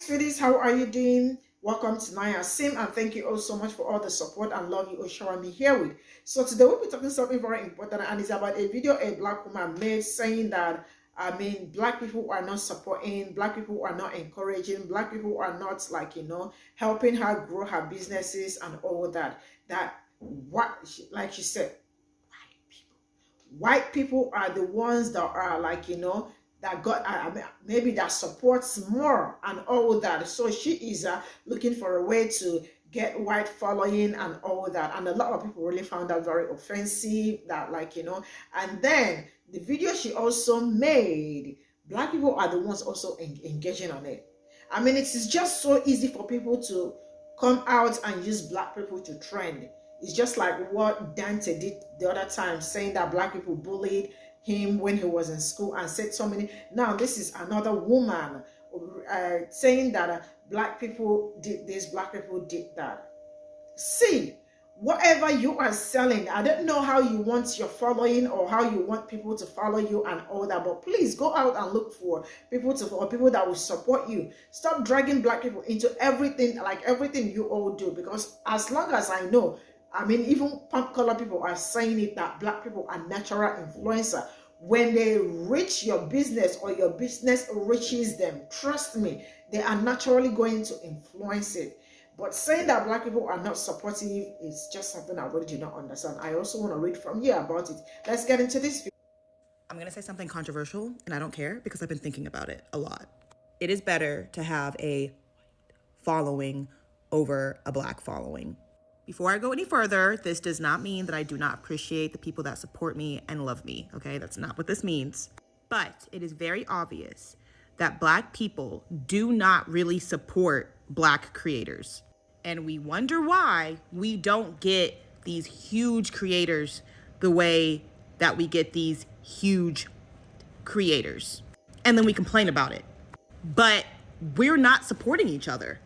Sweeties, how are you doing? Welcome to Naya Sim, and thank you all so much for all the support and love you all showing me here with. So today we'll be talking something very important, and it's about a video a black woman made saying that black people are not supporting, black people are not encouraging, black people are not helping her grow her businesses and all that. That what like she said, white people are the ones that are that got maybe that supports more and all that. So she is looking for a way to get white following and all that, and a lot of people really found that very offensive, that and then the video she also made, black people are the ones also engaging on it. I mean, it is just so easy for people to come out and use black people to trend. It's just like what Dante did the other time, saying that black people bullied him when he was in school and said so many. Now this is another woman saying that black people did this, black people did that. See, whatever you are selling, I don't know how you want your following or how you want people to follow you and all that, but please go out and look for people that will support you. Stop dragging black people into everything, like everything you all do, because as long as I know, I mean, even pop color people are saying it, that black people are natural influencer. When they reach your business or your business reaches them, trust me, they are naturally going to influence it. But saying that black people are not supportive is just something I really do not understand. I also want to read from you about it. Let's get into this video. I'm going to say something controversial, and I don't care because I've been thinking about it a lot. It is better to have a following over a black following. Before I go any further, this does not mean that I do not appreciate the people that support me and love me, okay? That's not what this means. But it is very obvious that black people do not really support black creators. And we wonder why we don't get these huge creators the way that we get these huge creators. And then we complain about it. But we're not supporting each other.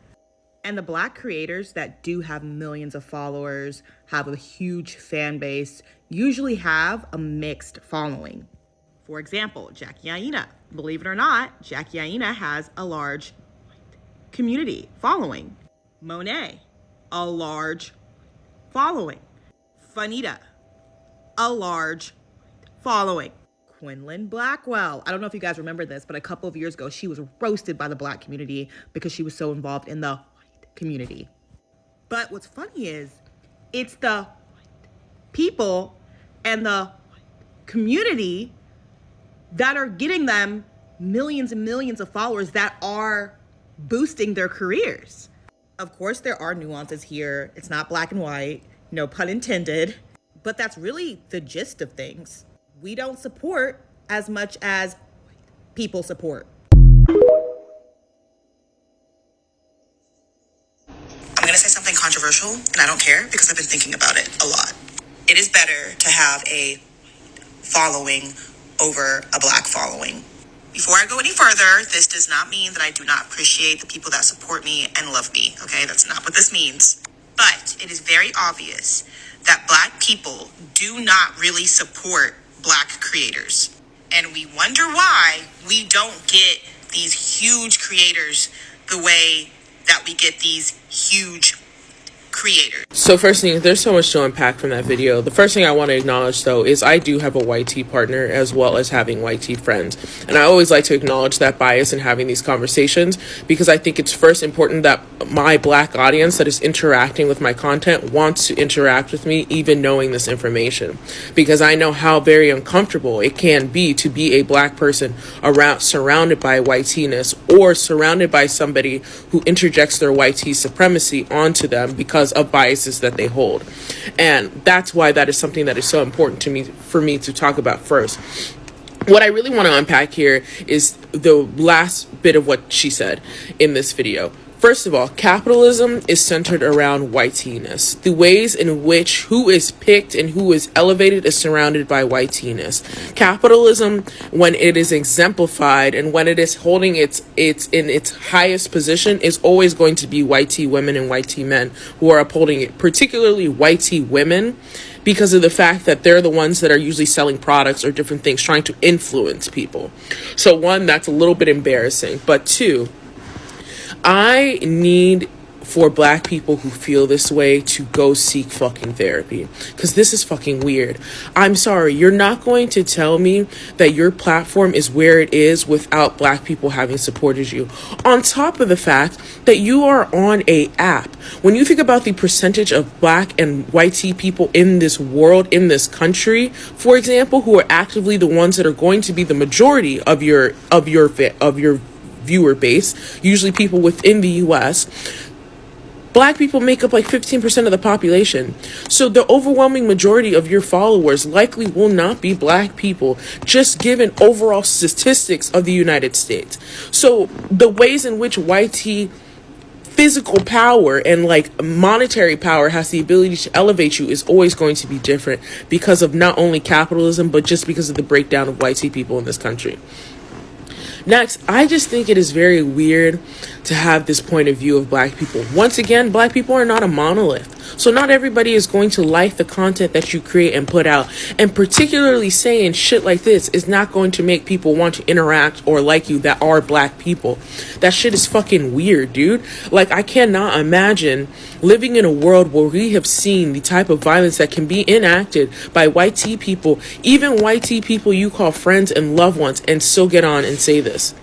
And the black creators that do have millions of followers, have a huge fan base, usually have a mixed following. For example, Jackie Aina. Believe it or not, Jackie Aina has a large community following. Monet, a large following. Fanita, a large following. Quinlan Blackwell. I don't know if you guys remember this, but a couple of years ago, she was roasted by the black community because she was so involved in the community. But what's funny is it's the people and the community that are getting them millions and millions of followers that are boosting their careers. Of course, there are nuances here. It's not black and white, no pun intended, but that's really the gist of things. We don't support as much as people support. I'm going to say something controversial, and I don't care because I've been thinking about it a lot. It is better to have a following over a black following. Before I go any further, this does not mean that I do not appreciate the people that support me and love me, okay? That's not what this means. But it is very obvious that black people do not really support black creators. And we wonder why we don't get these huge creators the way that we get these huge creators. So first thing, there's so much to unpack from that video. The first thing I want to acknowledge, though, is I do have a white tea partner as well as having white tea friends. And I always like to acknowledge that bias in having these conversations, because I think it's first important that my black audience that is interacting with my content wants to interact with me, even knowing this information. Because I know how very uncomfortable it can be to be a black person surrounded by white tea-ness, or surrounded by somebody who interjects their white tea supremacy onto them because of biases that they hold. And that's why that is something that is so important to me, for me to talk about first. What I really want to unpack here is the last bit of what she said in this video. First of all, capitalism is centered around white-ness. The ways in which who is picked and who is elevated is surrounded by white-ness. Capitalism, when it is exemplified and when it is holding its in its highest position, is always going to be white-tea women and white-tea men who are upholding it, particularly white-tea women, because of the fact that they're the ones that are usually selling products or different things, trying to influence people. So one, that's a little bit embarrassing. But two, I need for black people who feel this way to go seek fucking therapy, because this is fucking weird. I'm sorry, you're not going to tell me that your platform is where it is without black people having supported you, on top of the fact that you are on a app. When you think about the percentage of black and white tea people in this world, in this country, for example, who are actively the ones that are going to be the majority of your viewer base, usually people within the US, black people make up like 15% of the population. So the overwhelming majority of your followers likely will not be black people, just given overall statistics of the United States. So the ways in which YT physical power and like monetary power has the ability to elevate you is always going to be different, because of not only capitalism, but just because of the breakdown of YT people in this country. Next, I just think it is very weird to have this point of view of black people. Once again, black people are not a monolith. So not everybody is going to like the content that you create and put out. And particularly saying shit like this is not going to make people want to interact or like you that are black people. That shit is fucking weird, dude. Like, I cannot imagine living in a world where we have seen the type of violence that can be enacted by white tea people, even white tea people you call friends and loved ones, and still get on and say this.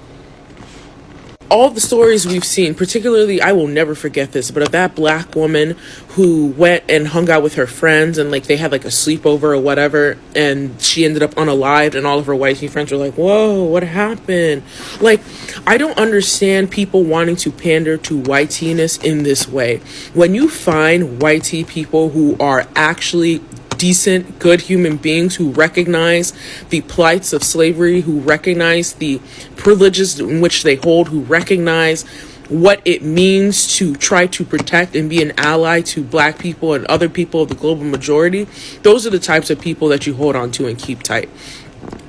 All the stories we've seen, particularly, I will never forget this, but of that black woman who went and hung out with her friends, and like they had like a sleepover or whatever, and she ended up unalived, and all of her white tea friends were like, whoa, what happened? Like, I don't understand people wanting to pander to white tea-ness in this way. When you find white tea people who are actually decent, good human beings, who recognize the plights of slavery, who recognize the privileges in which they hold, who recognize what it means to try to protect and be an ally to black people and other people of the global majority, those are the types of people that you hold on to and keep tight.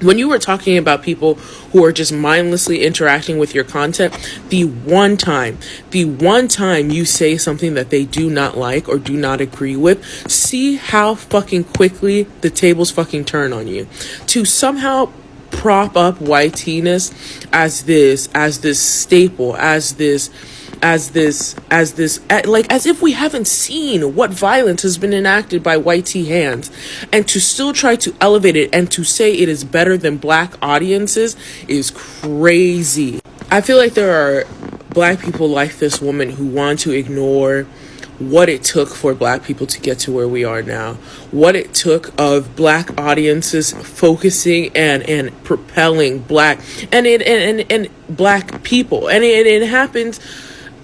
When you were talking about people who are just mindlessly interacting with your content, the one time you say something that they do not like or do not agree with, see how fucking quickly the tables fucking turn on you. To somehow prop up white tea-ness as this staple, as if we haven't seen what violence has been enacted by white tea hands, and to still try to elevate it and to say it is better than black audiences is crazy. I feel like there are black people like this woman who want to ignore what it took for black people to get to where we are now, what it took of black audiences focusing and propelling black and black people, and it happens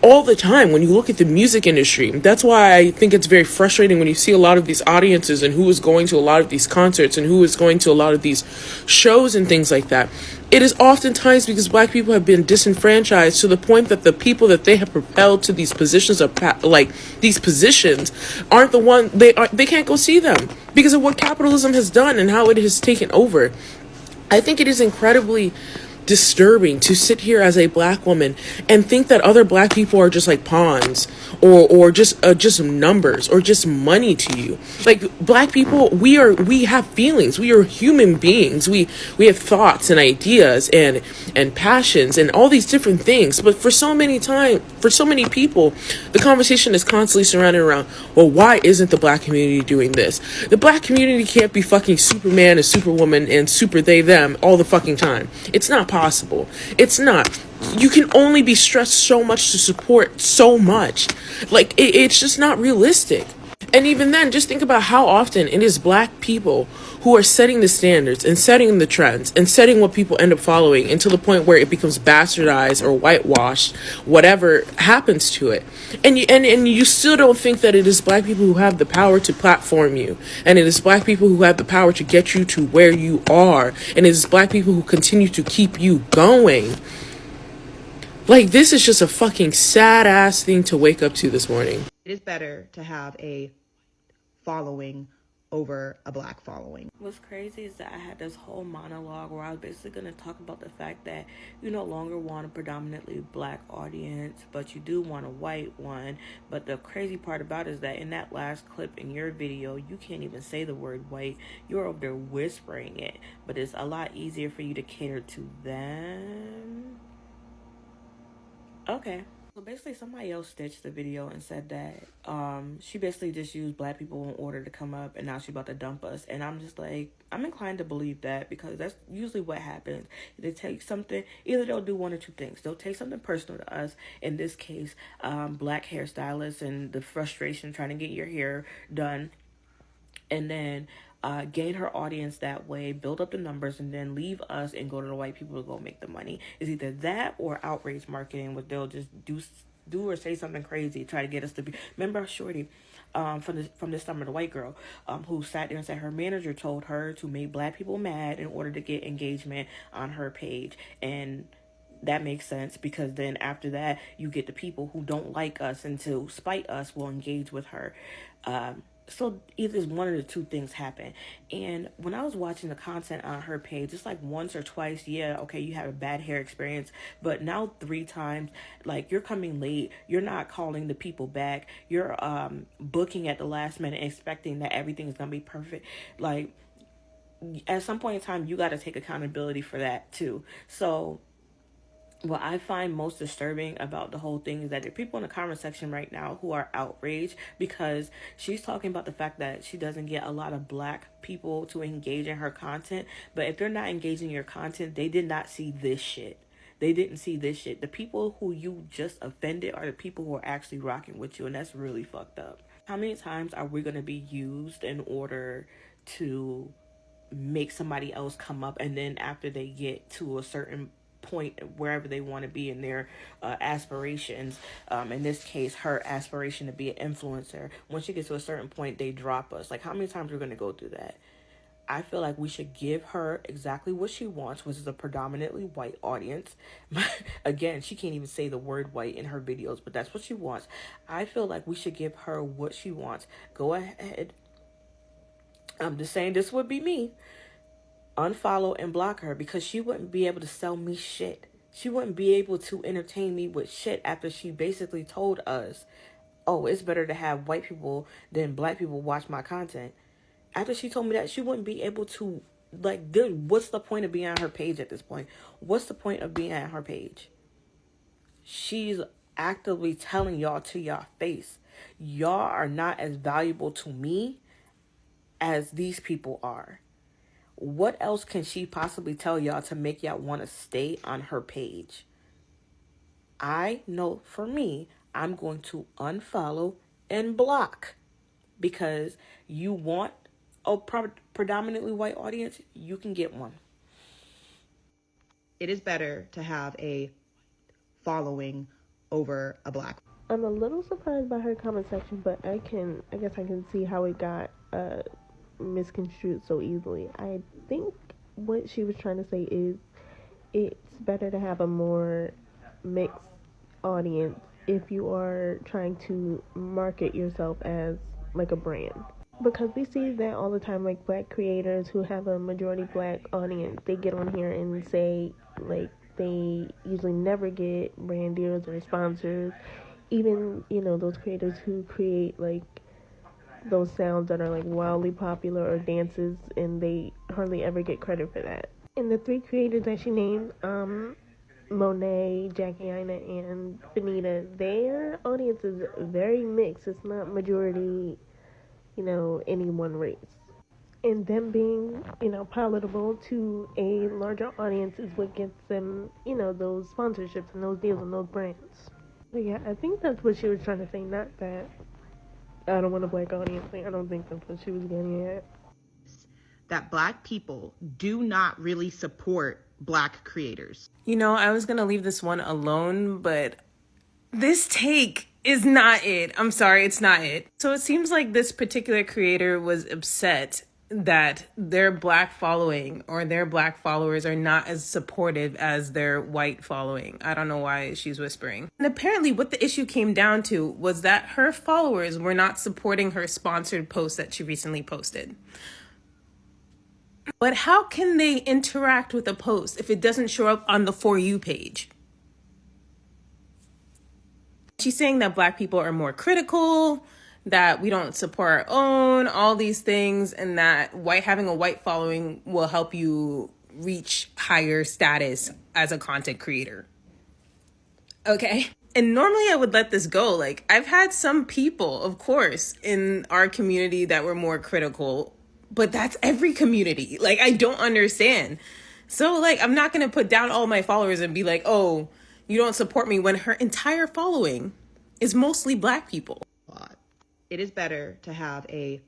all the time when you look at the music industry. That's why I think it's very frustrating when you see a lot of these audiences and who is going to a lot of these concerts and who is going to a lot of these shows and things like that. It is oftentimes because black people have been disenfranchised to the point that the people that they have propelled to these positions of these positions aren't the one, they can't go see them because of what capitalism has done and how it has taken over. I think it is incredibly disturbing to sit here as a black woman and think that other black people are just like pawns or just numbers or just money to you. Like, black people, we have feelings, we are human beings, we have thoughts and ideas and passions and all these different things. But for so many people, the conversation is constantly surrounded around, well, why isn't the black community doing this? The black community can't be fucking Superman and Superwoman and super they them all the fucking time. It's not possible. It's not. You can only be stressed so much to support so much. Like, it's just not realistic. And even then, just think about how often it is black people who are setting the standards and setting the trends and setting what people end up following, until the point where it becomes bastardized or whitewashed, whatever happens to it. And you still don't think that it is black people who have the power to platform you, and it is black people who have the power to get you to where you are, and it is black people who continue to keep you going. Like, this is just a fucking sad ass thing to wake up to this morning. It is better to have a following over a black following. What's crazy is that I had this whole monologue where I was basically going to talk about the fact that you no longer want a predominantly black audience, but you do want a white one. But the crazy part about it is that in that last clip in your video, you can't even say the word white. You're over there whispering it, but it's a lot easier for you to cater to them. Okay. So basically, somebody else stitched the video and said that she basically just used black people in order to come up, and now she about to dump us. And I'm just like, I'm inclined to believe that, because that's usually what happens. They take something, either they'll do one or two things. They'll take something personal to us, in this case, black hairstylists and the frustration trying to get your hair done, and then gain her audience that way, build up the numbers, and then leave us and go to the white people to go make the money. It's either that or outrage marketing, where they'll just do or say something crazy, try to get us to be. Remember Shorty from this summer, the white girl who sat there and said her manager told her to make black people mad in order to get engagement on her page. And that makes sense, because then after that, you get the people who don't like us and to spite us will engage with her. So either one of the two things happen. And when I was watching the content on her page, it's like once or twice, yeah, okay, you have a bad hair experience, but now 3 times, like, you're coming late, you're not calling the people back, you're booking at the last minute, expecting that everything is gonna be perfect. Like, at some point in time, you got to take accountability for that too. So what I find most disturbing about the whole thing is that there are people in the comment section right now who are outraged because she's talking about the fact that she doesn't get a lot of black people to engage in her content. But if they're not engaging in your content, they did not see this shit. They didn't see this shit. The people who you just offended are the people who are actually rocking with you, and that's really fucked up. How many times are we going to be used in order to make somebody else come up, and then after they get to a certain point wherever they want to be in their aspirations, in this case her aspiration to be an influencer, once she gets to a certain point they drop us? Like, how many times we're going to go through that? I feel like we should give her exactly what she wants, which is a predominantly white audience. Again, she can't even say the word white in her videos, but that's what she wants. I feel like we should give her what she wants. Go ahead, I'm just saying, this would be me, unfollow and block her, because she wouldn't be able to sell me shit. She wouldn't be able to entertain me with shit after she basically told us, oh, it's better to have white people than black people watch my content. After she told me that, she wouldn't be able to, like, what's the point of being on her page at this point? What's the point of being on her page? She's actively telling y'all to y'all face, y'all are not as valuable to me as these people are. What else can she possibly tell y'all to make y'all want to stay on her page? I know for me, I'm going to unfollow and block, because you want a predominantly white audience, you can get one. It is better to have a following over a black. I'm a little surprised by her comment section, but I guess I can see how it got misconstrued so easily. I think what she was trying to say is it's better to have a more mixed audience if you are trying to market yourself as like a brand, because we see that all the time, like black creators who have a majority black audience, they get on here and say, like, they usually never get brand deals or sponsors, even, you know, those creators who create like those sounds that are like wildly popular or dances, and they hardly ever get credit for that. And the 3 creators that she named, Monet, Jackie Aina, and Benita, their audience is very mixed. It's not majority, you know, any one race. And them being, you know, palatable to a larger audience is what gets them, you know, those sponsorships and those deals and those brands. But yeah, I think that's what she was trying to say, not that I don't want a black audience thing. I don't think that's what she was getting at. That black people do not really support black creators. You know, I was gonna leave this one alone, but this take is not it. I'm sorry, it's not it. So it seems like this particular creator was upset that their black following or their black followers are not as supportive as their white following. I don't know why she's whispering. And apparently what the issue came down to was that her followers were not supporting her sponsored post that she recently posted. But how can they interact with a post if it doesn't show up on the For You page? She's saying that black people are more critical, that we don't support our own, all these things, and that having a white following will help you reach higher status as a content creator. Okay. And normally I would let this go. Like, I've had some people, of course, in our community that were more critical, but that's every community. Like, I don't understand. So, like, I'm not going to put down all my followers and be like, oh, you don't support me, when her entire following is mostly Black people. It is better to have a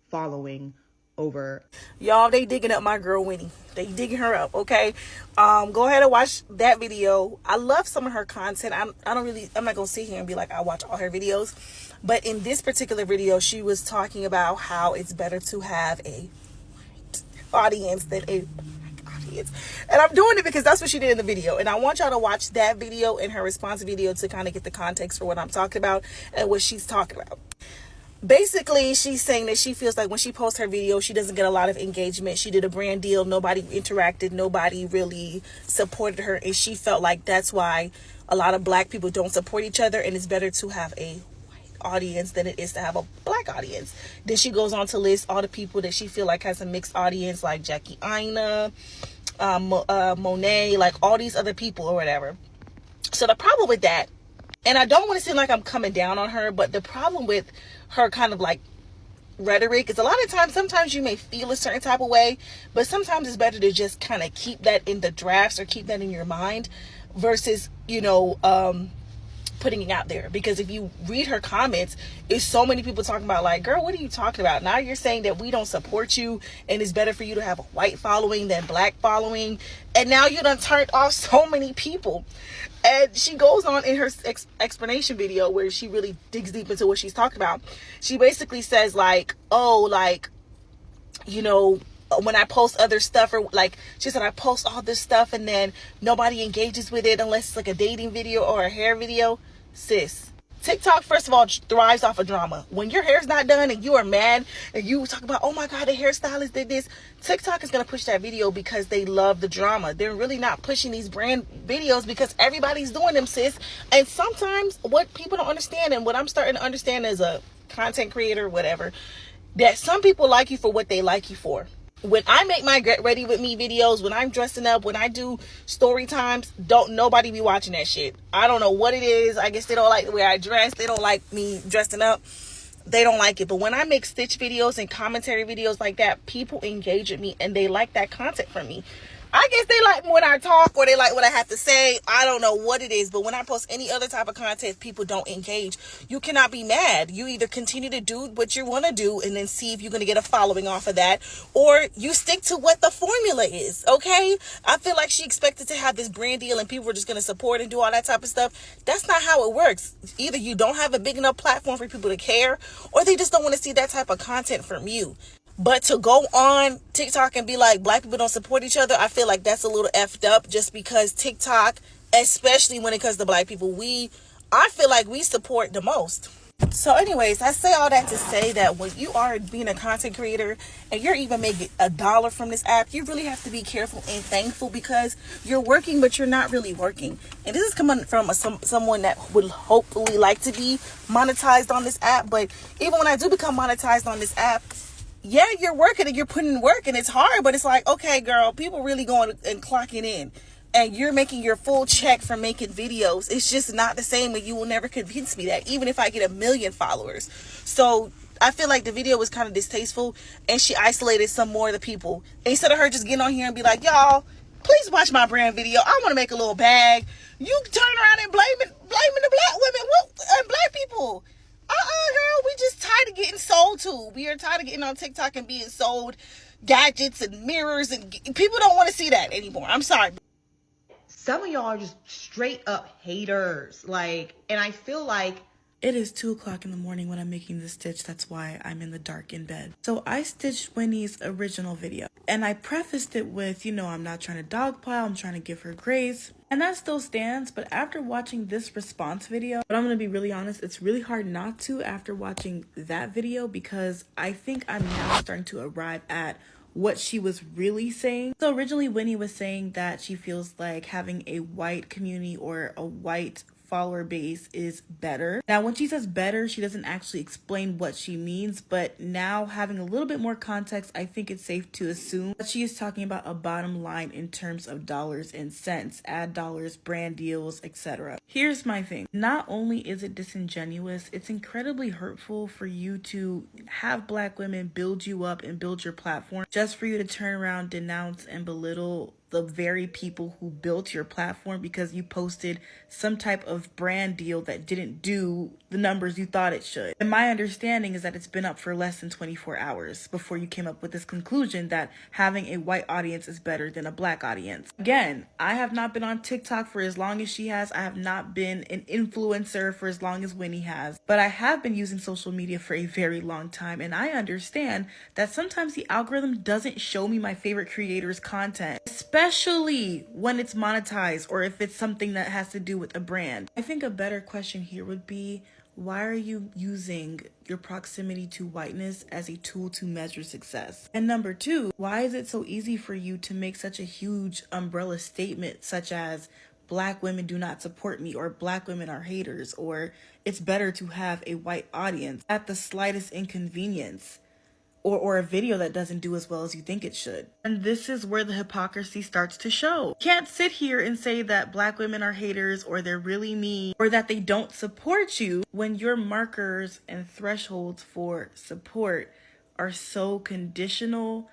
following over. Y'all, they digging up my girl Winnie. They digging her up, okay? Go ahead and watch that video. I love some of her content. I'm not gonna sit here and be like I watch all her videos, but in this particular video, she was talking about how it's better to have a white audience than a black audience. And I'm doing it because that's what she did in the video. And I want y'all to watch that video and her response video to kind of get the context for what I'm talking about and what she's talking about. Basically, she's saying that she feels like when she posts her video, she doesn't get a lot of engagement. She did a brand deal. Nobody interacted. Nobody really supported her. And she felt like that's why a lot of Black people don't support each other. And it's better to have a white audience than it is to have a Black audience. Then she goes on to list all the people that she feel like has a mixed audience, like Jackie Aina, Monet, like all these other people or whatever. So the problem with that, and I don't want to seem like I'm coming down on her, but the problem with her kind of like rhetoric is a lot of times, sometimes you may feel a certain type of way, but sometimes it's better to just kind of keep that in the drafts or keep that in your mind versus, putting it out there. Because if you read her comments, it's so many people talking about like, girl, what are you talking about? Now you're saying that we don't support you and it's better for you to have a white following than Black following. And now you done turned off so many people. And she goes on in her explanation video where she really digs deep into what she's talking about. She basically says like, when I post other stuff, or like she said, I post all this stuff and then nobody engages with it unless it's like a dating video or a hair video. Sis, TikTok, first of all, thrives off of drama. When your hair's not done and you are mad and you talk about, oh my God, the hairstylist did this, TikTok is going to push that video because they love the drama. They're really not pushing these brand videos because everybody's doing them, sis. And sometimes what people don't understand, and what I'm starting to understand as a content creator, whatever, that some people like you for what they like you for. When I make my get ready with me videos, when I'm dressing up, when I do story times, don't nobody be watching that shit. I don't know what it is. I guess they don't like the way I dress. They don't like me dressing up. They don't like it. But when I make stitch videos and commentary videos like that, people engage with me and they like that content from me. I guess they like when I talk or they like what I have to say. I don't know what it is, but when I post any other type of content, people don't engage. You cannot be mad. You either continue to do what you want to do and then see if you're going to get a following off of that, or you stick to what the formula is, okay? I feel like she expected to have this brand deal and people were just going to support and do all that type of stuff. That's not how it works. Either you don't have a big enough platform for people to care, or they just don't want to see that type of content from you. But to go on TikTok and be like, Black people don't support each other, I feel like that's a little effed up, just because TikTok, especially when it comes to Black people, I feel like we support the most. So anyways, I say all that to say that when you are being a content creator and you're even making $1 from this app, you really have to be careful and thankful, because you're working, but you're not really working. And this is coming from someone that would hopefully like to be monetized on this app. But even when I do become monetized on this app, yeah, you're working and you're putting in work and it's hard, but it's like, okay, girl, people really going and clocking in and you're making your full check for making videos. It's just not the same, and you will never convince me that, even if I get 1 million followers. So I feel like the video was kind of distasteful, and she isolated some more of the people. Instead of her just getting on here and be like, y'all, please watch my brand video. I want to make a little bag. You turn around and blaming the Black women and Black people. Girl, we just tired of getting sold to. We are tired of getting on TikTok and being sold gadgets and mirrors, and people don't want to see that anymore. I'm sorry. Some of y'all are just straight up haters. And I feel like It is 2 o'clock in the morning when I'm making this stitch. That's why I'm in the dark in bed. So I stitched Winnie's original video, and I prefaced it with, I'm not trying to dogpile, I'm trying to give her grace. And that still stands, but after watching this response video, but I'm going to be really honest, it's really hard not to after watching that video, because I think I'm now starting to arrive at what she was really saying. So originally Winnie was saying that she feels like having a white community or a white follower base is better. Now, when she says better, she doesn't actually explain what she means, but now having a little bit more context, I think it's safe to assume that she is talking about a bottom line in terms of dollars and cents, ad dollars, brand deals, etc. Here's my thing. Not only is it disingenuous, it's incredibly hurtful for you to have Black women build you up and build your platform just for you to turn around, denounce, and belittle the very people who built your platform because you posted some type of brand deal that didn't do the numbers you thought it should. And my understanding is that it's been up for less than 24 hours before you came up with this conclusion that having a white audience is better than a Black audience. Again, I have not been on TikTok for as long as she has. I have not been an influencer for as long as Winnie has. But I have been using social media for a very long time, and I understand that sometimes the algorithm doesn't show me my favorite creators' content, especially when it's monetized or if it's something that has to do with a brand. I think a better question here would be, why are you using your proximity to whiteness as a tool to measure success? And number two, why is it so easy for you to make such a huge umbrella statement such as Black women do not support me, or Black women are haters, or it's better to have a white audience at the slightest inconvenience? Or a video that doesn't do as well as you think it should. And this is where the hypocrisy starts to show. You can't sit here and say that Black women are haters or they're really mean or that they don't support you when your markers and thresholds for support are so conditional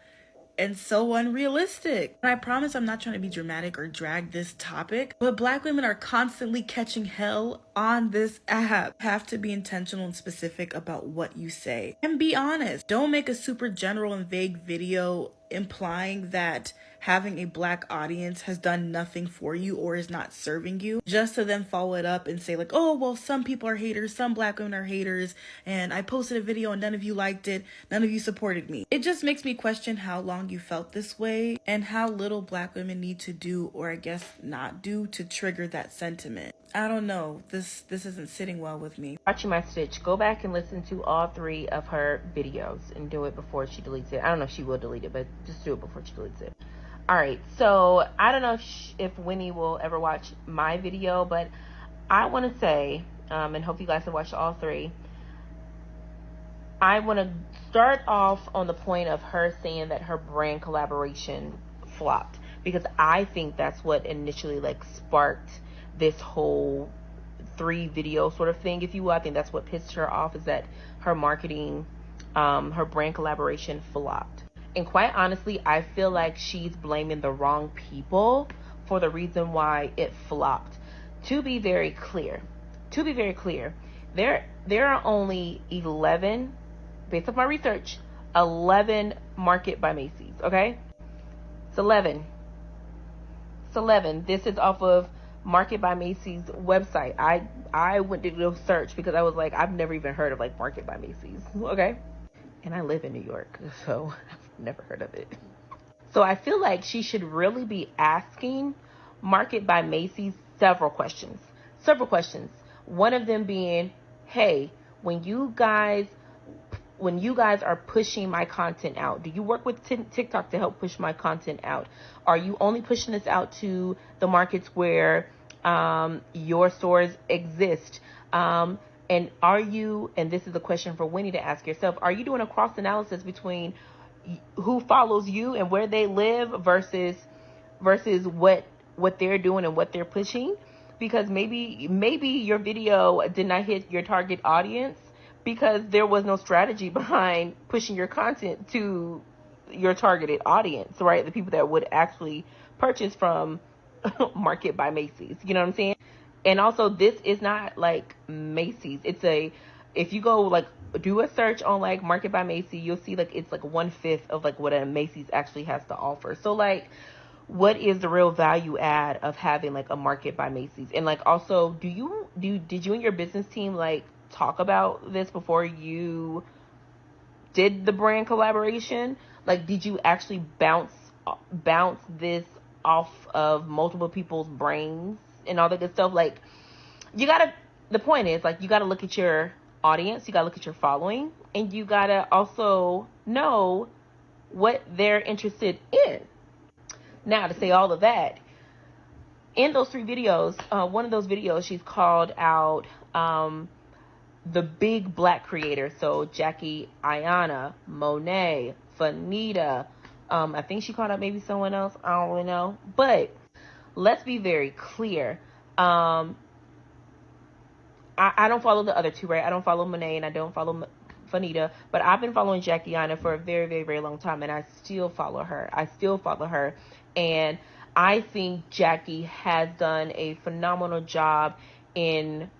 and so unrealistic. And I promise I'm not trying to be dramatic or drag this topic, but Black women are constantly catching hell on this app. You have to be intentional and specific about what you say. And be honest. Don't make a super general and vague video implying that having a Black audience has done nothing for you or is not serving you, just to then follow it up and say like, oh, well, some people are haters, some Black women are haters, and I posted a video and none of you liked it, none of you supported me. It just makes me question how long you felt this way and how little Black women need to do, or I guess not do, to trigger that sentiment. I don't know. This isn't sitting well with me. Watching my stitch, go back and listen to all 3 of her videos and do it before she deletes it. I don't know if she will delete it, but just do it before she deletes it. All right, so I don't know if Winnie will ever watch my video, but I want to say, and hope you guys have watched all 3, I want to start off on the point of her saying that her brand collaboration flopped, because I think that's what initially like sparked this whole 3 video sort of thing, if you will. I think that's what pissed her off, is that her marketing, her brand collaboration flopped. And quite honestly, I feel like she's blaming the wrong people for the reason why it flopped. To be very clear, there are only 11, based off my research, 11 Market by Macys, okay? It's 11. This is off of Market by Macys website. I went to go search because I was like, I've never even heard of like Market by Macys, okay? And I live in New York, so I've never heard of it. So I feel like she should really be asking Market by Macys several questions. One of them being, hey, when you guys are pushing my content out, do you work with TikTok to help push my content out? Are you only pushing this out to the markets where your stores exist? And are you, and this is a question for Winnie to ask yourself, are you doing a cross analysis between who follows you and where they live versus what they're doing and what they're pushing? Because maybe your video did not hit your target audience because there was no strategy behind pushing your content to your targeted audience, right? The people that would actually purchase from Market by Macys. You know what I'm saying? And also, this is not like Macys. If you go like do a search on like Market by Macys, you'll see like it's like 1/5 of like what a Macys actually has to offer. So like, what is the real value add of having like a Market by Macys? And like, also, did you and your business team like talk about this before you did the brand collaboration? Like, did you actually bounce this off of multiple people's brains and all that good stuff? Like, the point is, like, you gotta look at your audience, you gotta look at your following, and you gotta also know what they're interested in. Now, to say all of that, in those 3 videos, one of those videos, she's called out the big black creators. So Jackie Aina, Monet, Fanita. I think she called out maybe someone else. I don't really know. But let's be very clear. I don't follow the other 2, right? I don't follow Monet and I don't follow Fanita, but I've been following Jackie Aina for a very, very, very long time, and I still follow her. And I think Jackie has done a phenomenal job in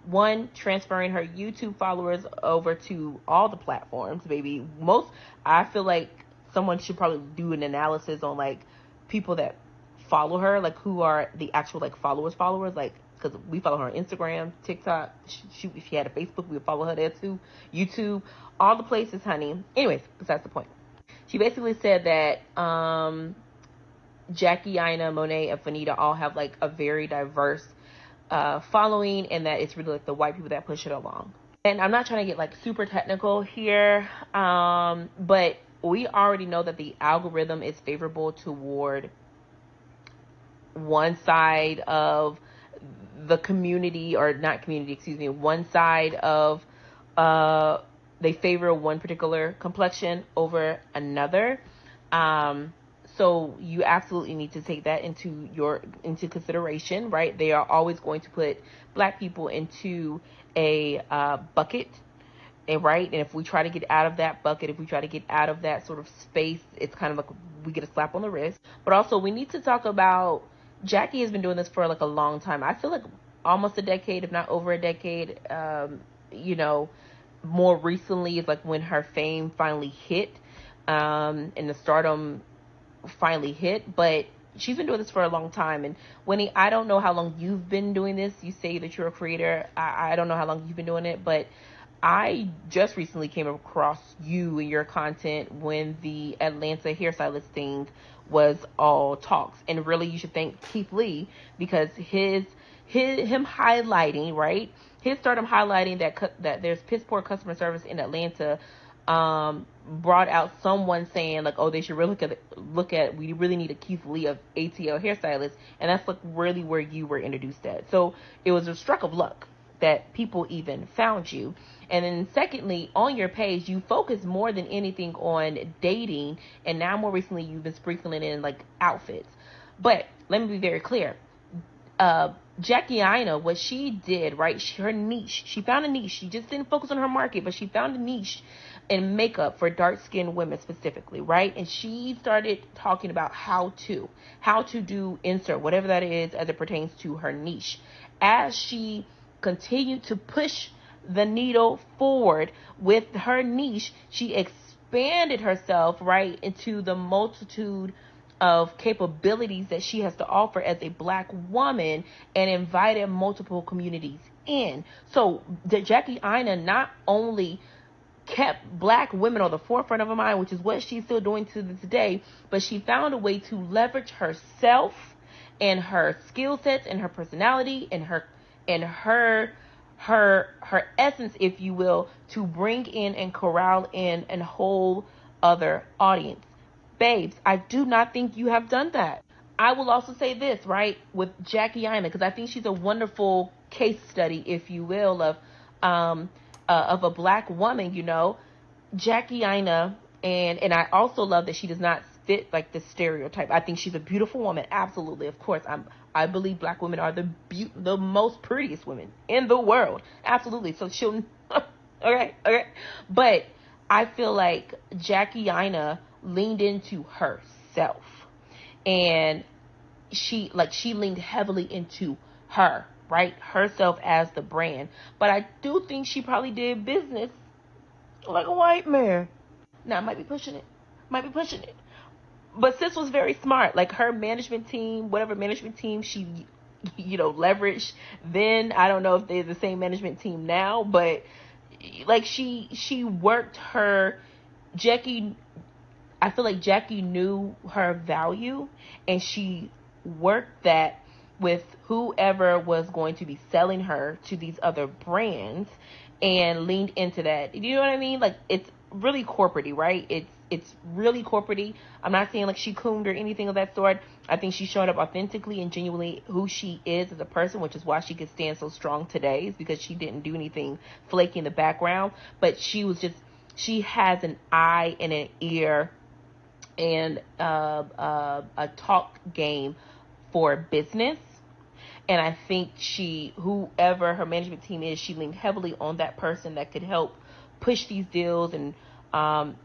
one, transferring her YouTube followers over to all the platforms. Maybe I feel like someone should probably do an analysis on like people that follow her, like who are the actual like followers, like, because we follow her on Instagram, TikTok. If she had a Facebook, we would follow her there too. YouTube, all the places, honey. Anyways, besides the point. She basically said that Jackie Aina, Monet, and Fanita all have like a very diverse following, and that it's really like the white people that push it along. And I'm not trying to get like super technical here, but we already know that the algorithm is favorable toward one side of the community, or not community, excuse me, one side of they favor one particular complexion over another. So you absolutely need to take that into consideration, right? They are always going to put black people into a bucket, and right? And if we try to get out of that bucket, if we try to get out of that sort of space, it's kind of like we get a slap on the wrist. But also we need to talk about, Jackie has been doing this for like a long time. I feel like almost a decade, if not over a decade. More recently is like when her fame finally hit, and the stardom finally hit. But she's been doing this for a long time. And Winnie, I don't know how long you've been doing this. You say that you're a creator. I don't know how long you've been doing it, but I just recently came across you and your content when the Atlanta hairstylist thing was all talks. And really, you should thank Keith Lee, because him highlighting, right? His stardom highlighting that there's piss poor customer service in Atlanta, brought out someone saying like, oh, they should really look at we really need a Keith Lee of ATL hairstylist. And that's like really where you were introduced at. So it was a stroke of luck that people even found you. And then secondly, on your page, you focus more than anything on dating. And now more recently, you've been sprinkling in like outfits. But let me be very clear. Jackie Aina, what she did, right? Her niche, she found a niche. She just didn't focus on her market, but she found a niche in makeup for dark-skinned women specifically, right? And she started talking about how to do insert, whatever that is, as it pertains to her niche. As she continued to push the needle forward with her niche, she expanded herself, right, into the multitude of capabilities that she has to offer as a black woman, and invited multiple communities in. So the Jackie Aina not only kept black women on the forefront of her mind, which is what she's still doing to this day, but she found a way to leverage herself and her skill sets and her personality and her essence, if you will, to bring in and corral in a whole other audience. Babes, I do not think you have done that. I will also say this, right, with Jackie Aina, because I think she's a wonderful case study, if you will, of a black woman, Jackie Aina, and I also love that she does not fit like the stereotype. I think she's a beautiful woman, absolutely, of course. I believe black women are the most prettiest women in the world, absolutely. So she'll, okay, but I feel like Jackie Aina leaned into herself, and she leaned heavily into her, right? Herself as the brand. But I do think she probably did business like a white man. Now, I might be pushing it. But sis was very smart. Like her management team, whatever management team she, leveraged then, I don't know if they're the same management team now, but like she worked her, I feel like Jackie knew her value, and she worked that with whoever was going to be selling her to these other brands, and leaned into that. You know what I mean? Like really corporate-y, right? It's really corporate-y. I'm not saying like she cooned or anything of that sort. I think she showed up authentically and genuinely who she is as a person, which is why she could stand so strong today, is because she didn't do anything flaky in the background. But she has an eye and an ear and a talk game for business. And I think whoever her management team is, she leaned heavily on that person that could help push these deals and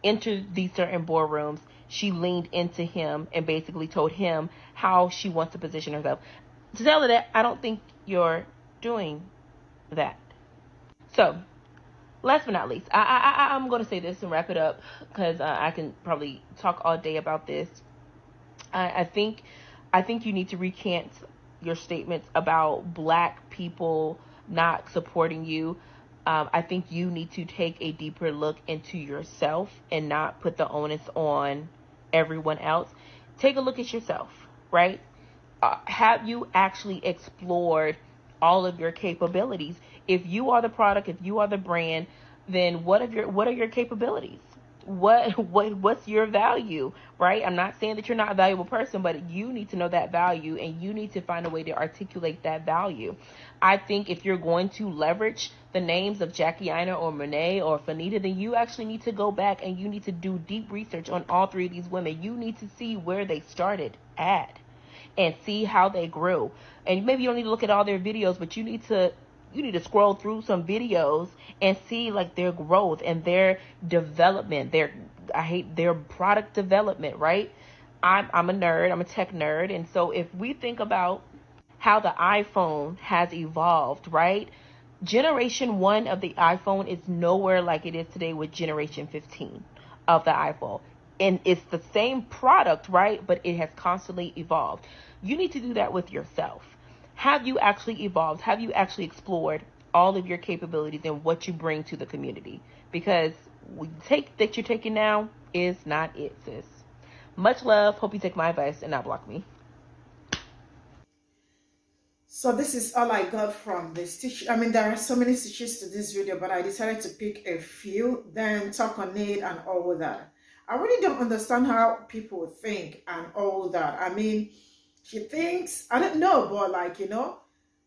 enter these certain boardrooms. She leaned into him and basically told him how she wants to position herself. To tell her that, I don't think you're doing that. So, last but not least, I'm going to say this and wrap it up, because I can probably talk all day about this. I think you need to recant your statements about Black people not supporting you. I think you need to take a deeper look into yourself and not put the onus on everyone else. Take a look at yourself, right? Have you actually explored all of your capabilities? If you are the product, if you are the brand, then what are your capabilities? What's your value, right? I'm not saying that you're not a valuable person, but you need to know that value, and you need to find a way to articulate that value. I think if you're going to leverage the names of Jackie Aina or Monet or Fanita, then you actually need to go back and you need to do deep research on all three of these women. You need to see where they started at and see how they grew. And maybe you don't need to look at all their videos, but you need to scroll through some videos and see like their growth and their development, their product development, right? I'm a nerd, I'm a tech nerd. And so if we think about how the iPhone has evolved, right? Generation 1 of the iPhone is nowhere like it is today with generation 15 of the iPhone. And it's the same product, right? But it has constantly evolved. You need to do that with yourself. Have you actually evolved? Have you actually explored all of your capabilities and what you bring to the community? Because take that you're taking now is not it, sis. Much love. Hope you take my advice and not block me. So this is all I got from the stitch. I mean, there are so many stitches to this video, but I decided to pick a few, then talk on it and all that. I really don't understand how people think and all that. I mean, she thinks, I don't know, but like,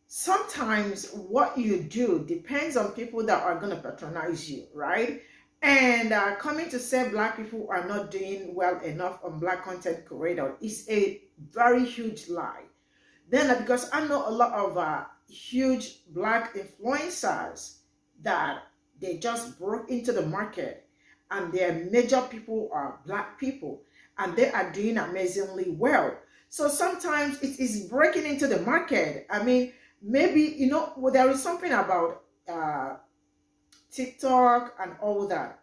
sometimes what you do depends on people that are going to patronize you, right? And coming to say Black people are not doing well enough on Black content creator is a very huge lie. Then because I know a lot of huge Black influencers that they just broke into the market and their major people are Black people and they are doing amazingly well. So sometimes it is breaking into the market. I mean, maybe, well, there is something about TikTok and all that.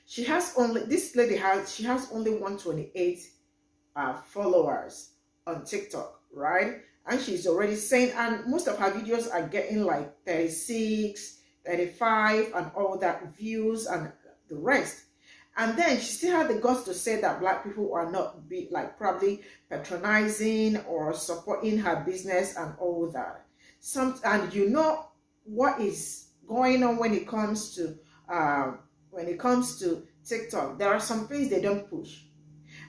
This lady has only 128 followers on TikTok, right? And she's already saying, and most of her videos are getting like 36, 35 and all that views and the rest. And then she still had the guts to say that Black people are not probably patronizing or supporting her business and all that. And you know what is going on when it comes to TikTok. There are some things they don't push.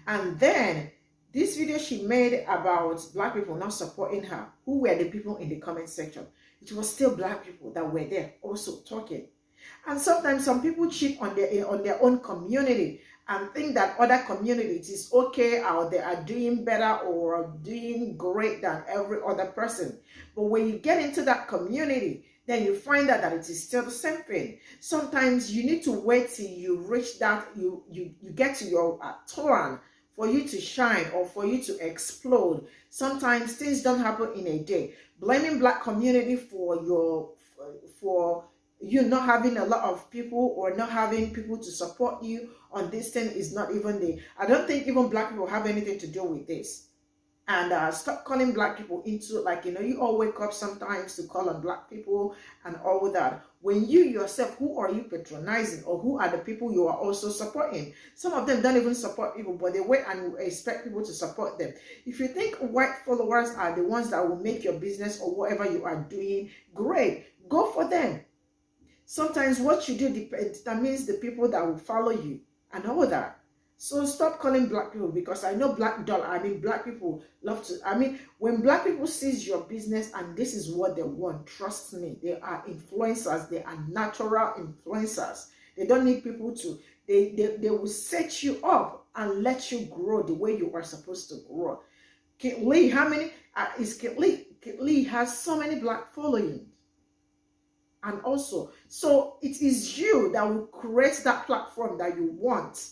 And then this video she made about Black people not supporting her, who were the people in the comment section? It was still Black people that were there also talking. And sometimes some people cheat on their own community and think that other communities is okay or they are doing better or doing great than every other person. But when you get into that community, then you find out that it is still the same thing. Sometimes you need to wait till you reach that, you get to your turn for you to shine or for you to explode. Sometimes things don't happen in a day. Blaming Black community for you not having a lot of people or not having people to support you on this thing is not even I don't think even Black people have anything to do with this. And stop calling Black people into, you all wake up sometimes to call on Black people and all that. When you yourself, who are you patronizing or who are the people you are also supporting? Some of them don't even support people, but they wait and expect people to support them. If you think white followers are the ones that will make your business or whatever you are doing great, go for them. Sometimes what you do determines the people that will follow you and all that. So stop calling black people, because I know black people love to, when black people sees your business and this is what they want, trust me, they are influencers. They are natural influencers. They don't need people to, they will set you up and let you grow the way you are supposed to grow. Kit Lee, how many is Kit Lee? Kit Lee has so many black followings. And also, so it is you that will create that platform that you want.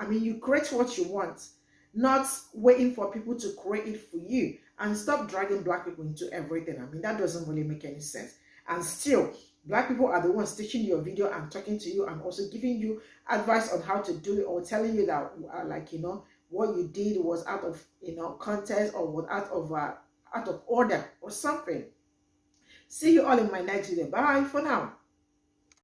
You create what you want, not waiting for people to create it for you. And stop dragging black people into everything. that doesn't really make any sense. And still, black people are the ones teaching your video and talking to you and also giving you advice on how to do it, or telling you that, what you did was out of, context, or was out of order or something. See you all in my next video. Bye for now.